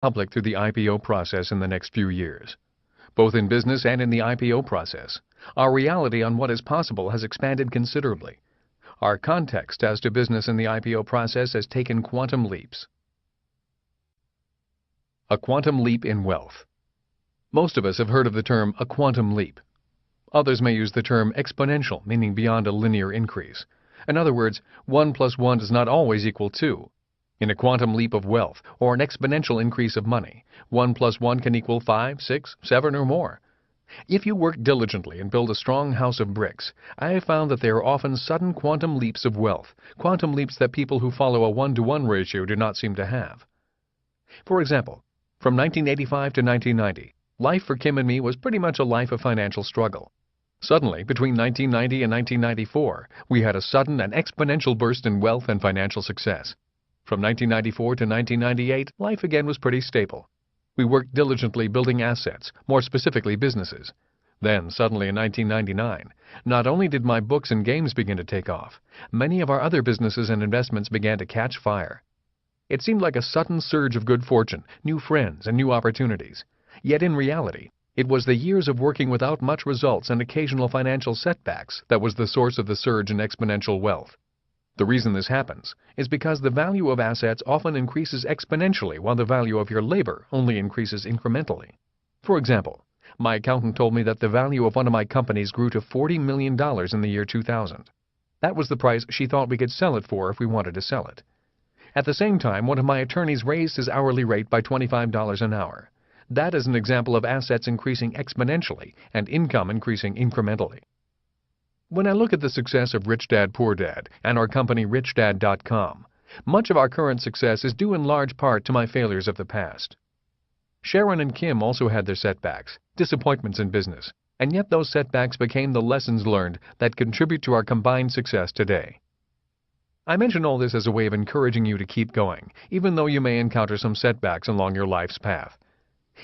public through the IPO process in the next few years. Both in business and in the IPO process, our reality on what is possible has expanded considerably. Our context as to business in the IPO process has taken quantum leaps. A quantum leap in wealth. Most of us have heard of the term a quantum leap. Others may use the term exponential, meaning beyond a linear increase. In other words, 1 plus 1 does not always equal 2. In a quantum leap of wealth, or an exponential increase of money, 1 plus 1 can equal 5, 6, 7, or more. If you work diligently and build a strong house of bricks, I have found that there are often sudden quantum leaps of wealth, quantum leaps that people who follow a 1-to-1 ratio do not seem to have. For example, from 1985 to 1990, life for Kim and me was pretty much a life of financial struggle. Suddenly, between 1990 and 1994, we had a sudden and exponential burst in wealth and financial success. From 1994 to 1998, life again was pretty stable. We worked diligently building assets, more specifically businesses. Then, suddenly in 1999, not only did my books and games begin to take off, many of our other businesses and investments began to catch fire. It seemed like a sudden surge of good fortune, new friends, and new opportunities. Yet in reality, it was the years of working without much results and occasional financial setbacks that was the source of the surge in exponential wealth. The reason this happens is because the value of assets often increases exponentially while the value of your labor only increases incrementally. For example, my accountant told me that the value of one of my companies grew to $40 million in the year 2000. That was the price she thought we could sell it for if we wanted to sell it. At the same time, one of my attorneys raised his hourly rate by $25 an hour. That is an example of assets increasing exponentially and income increasing incrementally. When I look at the success of Rich Dad Poor Dad and our company richdad.com, much of our current success is due in large part to my failures of the past. Sharon and Kim also had their setbacks, disappointments in business, and yet those setbacks became the lessons learned that contribute to our combined success today. I mention all this as a way of encouraging you to keep going, even though you may encounter some setbacks along your life's path.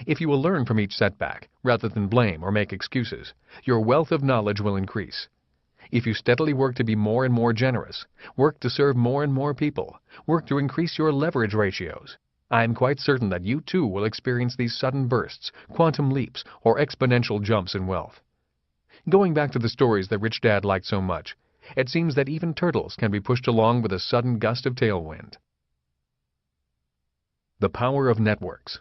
If you will learn from each setback, rather than blame or make excuses, your wealth of knowledge will increase. If you steadily work to be more and more generous, work to serve more and more people, work to increase your leverage ratios, I am quite certain that you too will experience these sudden bursts, quantum leaps, or exponential jumps in wealth. Going back to the stories that Rich Dad liked so much, it seems that even turtles can be pushed along with a sudden gust of tailwind. The power of networks.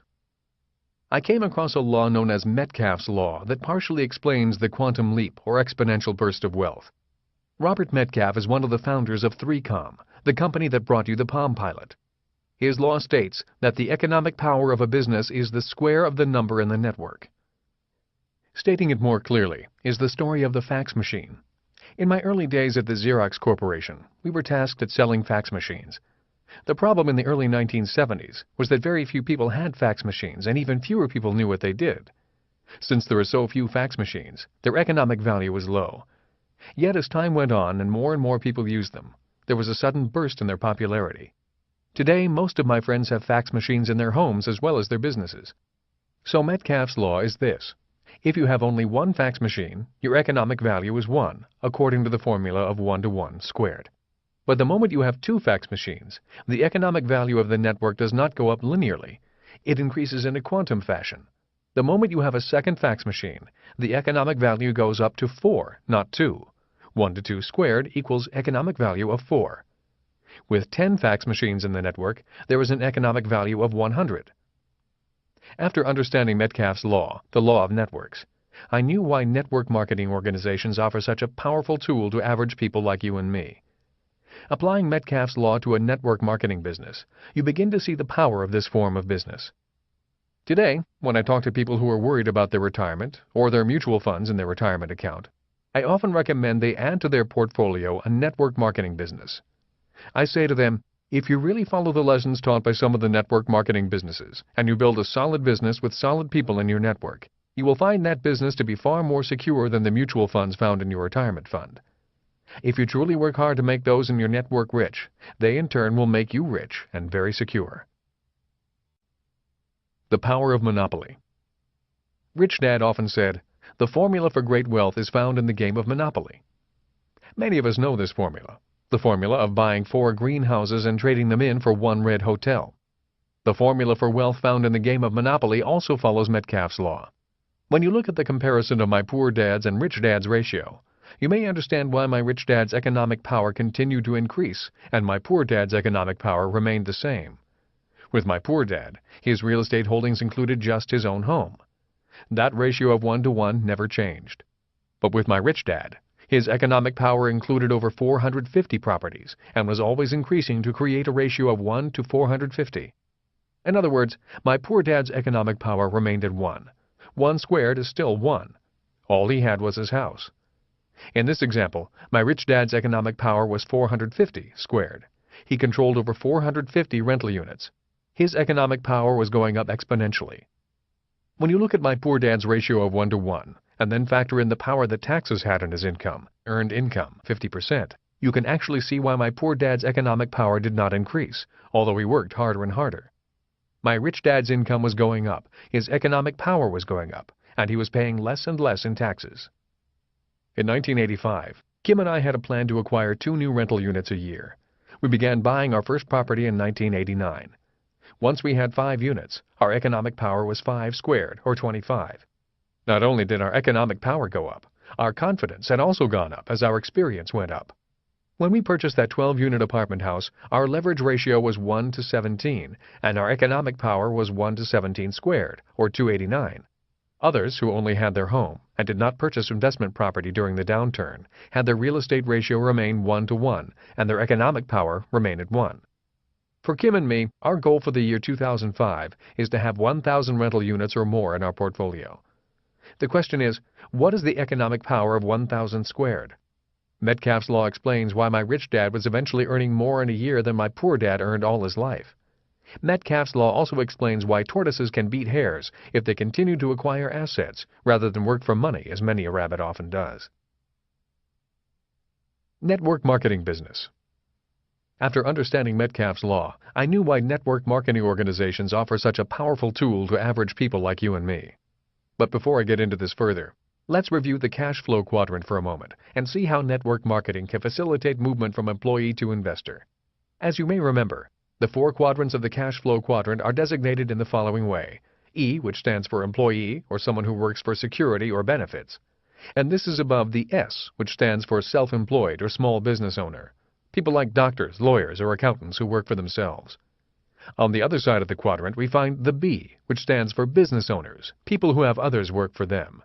I came across a law known as Metcalfe's law that partially explains the quantum leap or exponential burst of wealth. Robert Metcalfe is one of the founders of 3Com, the company that brought you the Palm Pilot. His law states that the economic power of a business is the square of the number in the network. Stating it more clearly is the story of the fax machine. In my early days at the Xerox Corporation, we were tasked at selling fax machines. The problem in the early 1970s was that very few people had fax machines and even fewer people knew what they did. Since there were so few fax machines, their economic value was low. Yet as time went on and more people used them, there was a sudden burst in their popularity. Today, most of my friends have fax machines in their homes as well as their businesses. So Metcalfe's law is this. If you have only one fax machine, your economic value is 1, according to the formula of 1-to-1 squared. But the moment you have 2 fax machines, the economic value of the network does not go up linearly. It increases in a quantum fashion. The moment you have a second fax machine, the economic value goes up to 4, not 2. 1 to 2 squared equals economic value of 4. With 10 fax machines in the network, there is an economic value of 100. After understanding Metcalfe's law, the law of networks, I knew why network marketing organizations offer such a powerful tool to average people like you and me. Applying Metcalfe's law to a network marketing business, you begin to see the power of this form of business. Today, when I talk to people who are worried about their retirement or their mutual funds in their retirement account, I often recommend they add to their portfolio a network marketing business. I say to them, if you really follow the lessons taught by some of the network marketing businesses, and you build a solid business with solid people in your network, you will find that business to be far more secure than the mutual funds found in your retirement fund. If you truly work hard to make those in your network rich, they in turn will make you rich and very secure. The power of monopoly. Rich Dad often said, the formula for great wealth is found in the game of Monopoly. Many of us know this formula, the formula of buying 4 greenhouses and trading them in for 1 red hotel. The formula for wealth found in the game of Monopoly also follows Metcalfe's law. When you look at the comparison of my poor dad's and rich dad's ratio, you may understand why my rich dad's economic power continued to increase and my poor dad's economic power remained the same. With my poor dad, his real estate holdings included just his own home. That ratio of 1 to 1 never changed. But with my rich dad, his economic power included over 450 properties and was always increasing to create a ratio of 1 to 450. In other words, my poor dad's economic power remained at 1. 1 squared is still 1. All he had was his house. In this example, my rich dad's economic power was 450 squared. He controlled over 450 rental units. His economic power was going up exponentially. When you look at my poor dad's ratio of 1 to 1, and then factor in the power that taxes had on his income, earned income, 50%, you can actually see why my poor dad's economic power did not increase, although he worked harder and harder. My rich dad's income was going up, his economic power was going up, and he was paying less and less in taxes. In 1985, Kim and I had a plan to acquire 2 new rental units a year. We began buying our first property in 1989. Once we had 5 units, our economic power was 5 squared, or 25. Not only did our economic power go up, our confidence had also gone up as our experience went up. When we purchased that 12-unit apartment house, our leverage ratio was 1 to 17, and our economic power was 1 to 17 squared, or 289. Others who only had their home and did not purchase investment property during the downturn had their real estate ratio remain 1 to 1, and their economic power remain at 1. For Kim and me, our goal for the year 2005 is to have 1,000 rental units or more in our portfolio. The question is, what is the economic power of 1,000 squared? Metcalfe's law explains why my rich dad was eventually earning more in a year than my poor dad earned all his life. Metcalfe's law also explains why tortoises can beat hares if they continue to acquire assets rather than work for money as many a rabbit often does. Network marketing business. After understanding Metcalfe's law, I knew why network marketing organizations offer such a powerful tool to average people like you and me. But before I get into this further, let's review the cash flow quadrant for a moment and see how network marketing can facilitate movement from employee to investor. As you may remember, the 4 quadrants of the cash flow quadrant are designated in the following way: E, which stands for employee or someone who works for security or benefits. And this is above the S, which stands for self-employed or small business owner. People like doctors, lawyers, or accountants who work for themselves. On the other side of the quadrant, we find the B, which stands for business owners, people who have others work for them.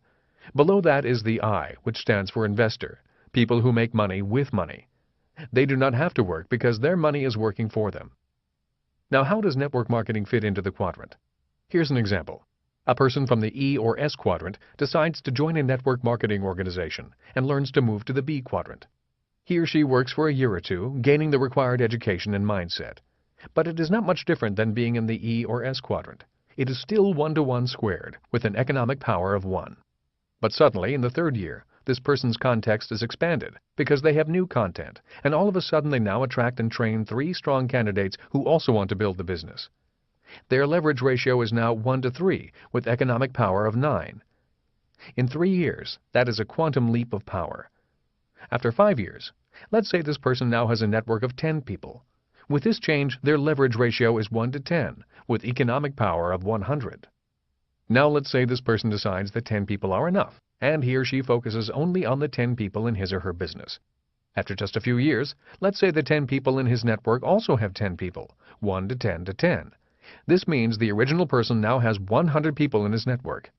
Below that is the I, which stands for investor, people who make money with money. They do not have to work because their money is working for them. Now, how does network marketing fit into the quadrant? Here's an example. A person from the E or S quadrant decides to join a network marketing organization and learns to move to the B quadrant. He or she works for a year or 2, gaining the required education and mindset. But it is not much different than being in the E or S quadrant. It is still 1 to 1 squared, with an economic power of 1. But suddenly, in the 3rd year, this person's context is expanded because they have new content, and all of a sudden they now attract and train 3 strong candidates who also want to build the business. Their leverage ratio is now 1 to 3, with economic power of 9. In 3 years, that is a quantum leap of power. After 5 years, let's say this person now has a network of 10 people. With this change, their leverage ratio is 1 to 10, with economic power of 100. Now let's say this person decides that 10 people are enough, and he or she focuses only on the 10 people in his or her business. After just a few years, let's say the 10 people in his network also have 10 people, 1 to 10 to 10. This means the original person now has 100 people in his network.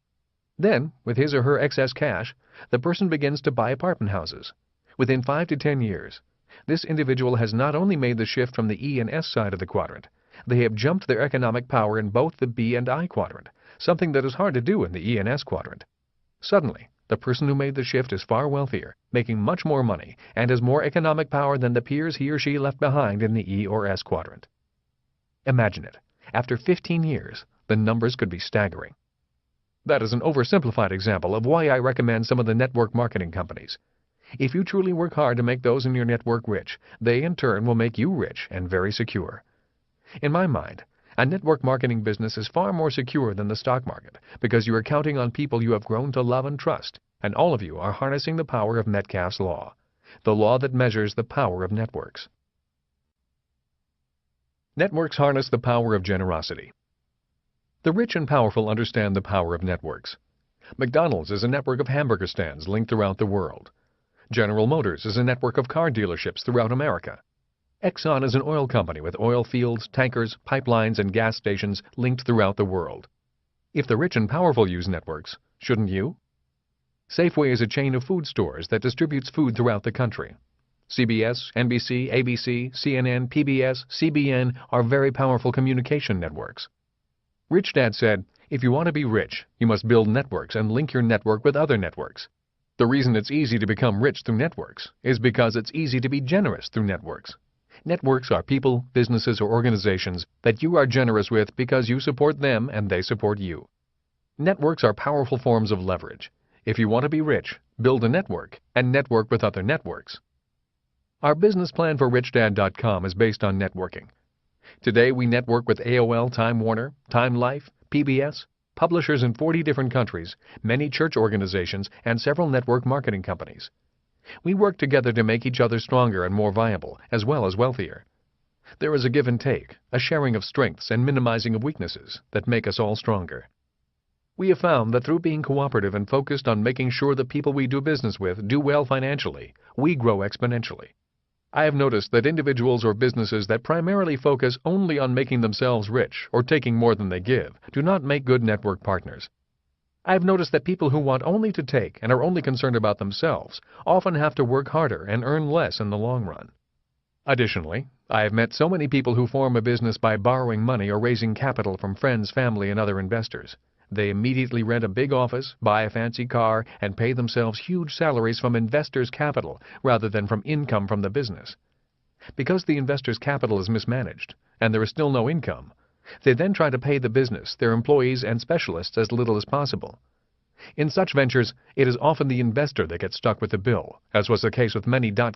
Then, with his or her excess cash, the person begins to buy apartment houses. Within 5 to 10 years, this individual has not only made the shift from the E and S side of the quadrant, they have jumped their economic power in both the B and I quadrant, something that is hard to do in the E and S quadrant. Suddenly, the person who made the shift is far wealthier, making much more money, and has more economic power than the peers he or she left behind in the E or S quadrant. Imagine it. After 15 years, the numbers could be staggering. That is an oversimplified example of why I recommend some of the network marketing companies. If you truly work hard to make those in your network rich, they in turn will make you rich and very secure. In my mind, a network marketing business is far more secure than the stock market because you are counting on people you have grown to love and trust, and all of you are harnessing the power of Metcalfe's law, the law that measures the power of networks. Networks harness the power of generosity. The rich and powerful understand the power of networks. McDonald's is a network of hamburger stands linked throughout the world. General Motors is a network of car dealerships throughout America. Exxon is an oil company with oil fields, tankers, pipelines, and gas stations linked throughout the world. If the rich and powerful use networks, shouldn't you? Safeway is a chain of food stores that distributes food throughout the country. CBS, NBC, ABC, CNN, PBS, CBN are very powerful communication networks. Rich Dad said, if you want to be rich, you must build networks and link your network with other networks. The reason it's easy to become rich through networks is because it's easy to be generous through networks. Networks are people, businesses, or organizations that you are generous with because you support them and they support you. Networks are powerful forms of leverage. If you want to be rich, build a network and network with other networks. Our business plan for RichDad.com is based on networking. Today we network with AOL, Time Warner, Time Life, PBS, publishers in 40 different countries, many church organizations, and several network marketing companies. We work together to make each other stronger and more viable, as well as wealthier. There is a give and take, a sharing of strengths and minimizing of weaknesses that make us all stronger. We have found that through being cooperative and focused on making sure the people we do business with do well financially, we grow exponentially. I have noticed that individuals or businesses that primarily focus only on making themselves rich or taking more than they give do not make good network partners. I have noticed that people who want only to take and are only concerned about themselves often have to work harder and earn less in the long run. Additionally, I have met so many people who form a business by borrowing money or raising capital from friends, family, and other investors. They immediately rent a big office, buy a fancy car, and pay themselves huge salaries from investors' capital rather than from income from the business. Because the investors' capital is mismanaged, and there is still no income, they then try to pay the business, their employees, and specialists as little as possible. In such ventures, it is often the investor that gets stuck with the bill, as was the case with many .com